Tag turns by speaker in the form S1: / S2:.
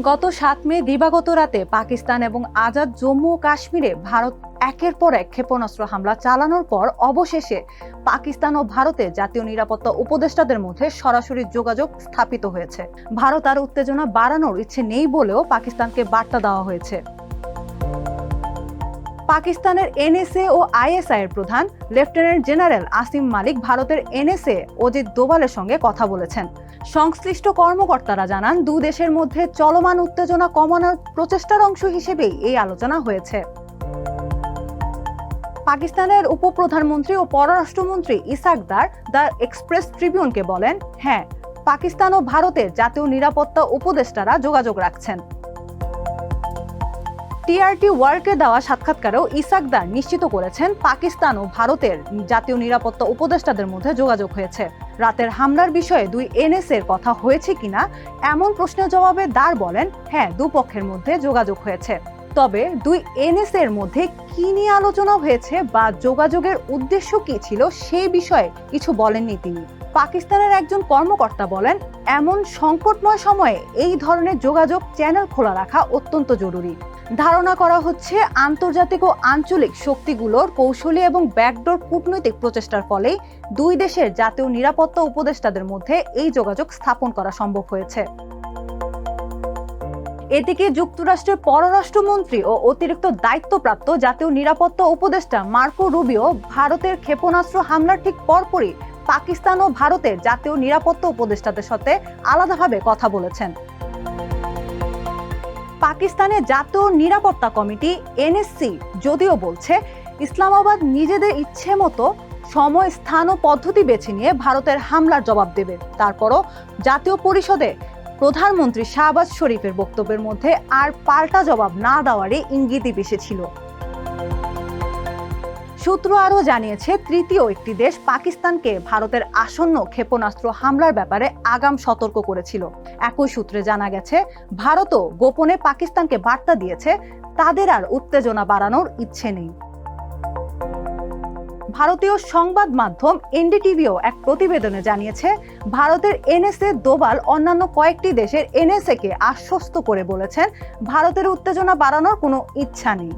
S1: গত ৭ মে দিবাগত রাতে পাকিস্তান এবং আজাদ জম্মু ও কাশ্মীরে ভারত একের পর এক ক্ষেপণাস্ত্র হামলা চালানোর পর অবশেষে পাকিস্তান ও ভারতের জাতীয় নিরাপত্তা উপদেষ্টাদের মধ্যে সরাসরি যোগাযোগ স্থাপিত হয়েছে। ভারত আর উত্তেজনা বাড়ানোর ইচ্ছে নেই বলেও পাকিস্তানকে বার্তা দেওয়া হয়েছে। পাকিস্তানের এনএসএ ও আইএসআই এর প্রধান লেফটেন্যান্ট জেনারেল আসিম মালিক ভারতের এনএসএ অজিত দোভালের সঙ্গে কথা বলেছেন। সংশ্লিষ্ট কর্মকর্তারা জানান, দুই দেশের মধ্যে চলমান উত্তেজনা কমানোর প্রচেষ্টার অংশ হিসেবেই এই আলোচনা হয়েছে। পাকিস্তানের উপপ্রধানমন্ত্রী ও পররাষ্ট্রমন্ত্রী ইসাক দার দ্য এক্সপ্রেস ট্রিবিউনকে বলেন, হ্যাঁ, পাকিস্তান ও ভারতের জাতীয় নিরাপত্তা উপদেষ্টারা যোগাযোগ রাখছেন। টিআরটি ওয়ার্ল্ডকে দেওয়া সাক্ষাৎকারেও ইসাক দার নিশ্চিত করেছেন, পাকিস্তান ও ভারতের জাতীয় নিরাপত্তা উপদেষ্টাদের মধ্যে যোগাযোগ হয়েছে। রাতের হামলার বিষয়ে দুই এনএসএর কথা হয়েছে কিনা এমন প্রশ্নের জবাবে দার বলেন, হ্যাঁ, দুপক্ষের মধ্যে যোগাযোগ হয়েছে। তবে দুই এনএসএর মধ্যে কি নিয়ে আলোচনা হয়েছে বা যোগাযোগের উদ্দেশ্য কি ছিল সেই বিষয়ে কিছু বলেননি তিনি। পাকিস্তানের একজন কর্মকর্তা বলেন, এমন সংকটময় সময়ে এই ধরনের যোগাযোগ চ্যানেল খোলা রাখা অত্যন্ত জরুরি। ধারণা করা হচ্ছে, আন্তর্জাতিক ও আঞ্চলিক শক্তিগুলোর কৌশলী এবং ব্যাকডোর কূটনৈতিক প্রচেষ্টার ফলেই দুই দেশের জাতীয় নিরাপত্তা উপদেষ্টাদের মধ্যে এই যোগাযোগ স্থাপন করা সম্ভব হয়েছে। এদিকে যুক্তরাষ্ট্রের পররাষ্ট্রমন্ত্রী ও অতিরিক্ত দায়িত্বপ্রাপ্ত জাতীয় নিরাপত্তা উপদেষ্টা মার্কো রুবিও ভারতের ক্ষেপণাস্ত্র হামলার ঠিক পরপরই পাকিস্তান ও ভারতের জাতীয় নিরাপত্তা উপদেষ্টাদের সাথে আলাদাভাবে কথা বলেছেন। পাকিস্তানের জাতীয় নিরাপত্তা কমিটি এনএসসি যদিও বলছে, ইসলামাবাদ নিজেদের ইচ্ছে মতো সময়, স্থান ও পদ্ধতি বেছে নিয়ে ভারতের হামলার জবাব দেবে। তারপরও জাতীয় পরিষদে প্রধানমন্ত্রী শাহবাজ শরীফের বক্তব্যের মধ্যে আর পাল্টা জবাব না দেওয়ারই ইঙ্গিতই এসেছিল। সূত্র আরও জানিয়েছে, তৃতীয় একটি দেশ পাকিস্তানকে ভারতের আসন্ন ক্ষেপণাস্ত্র হামলার ব্যাপারে আগাম সতর্ক করেছিল। একই সূত্রে জানা গেছে, ভারতও গোপনে পাকিস্তানকে বার্তা দিয়েছে, তাদের আর উত্তেজনা বাড়ানোর ইচ্ছে নেই। ভারতীয় সংবাদ মাধ্যম এনডিটিভিও এক প্রতিবেদনে জানিয়েছে, ভারতের এনএসএ দোভাল অন্যান্য কয়েকটি দেশের এনএসএ কে আশ্বস্ত করে বলেছেন, ভারতের উত্তেজনা বাড়ানোর কোনো ইচ্ছা নেই।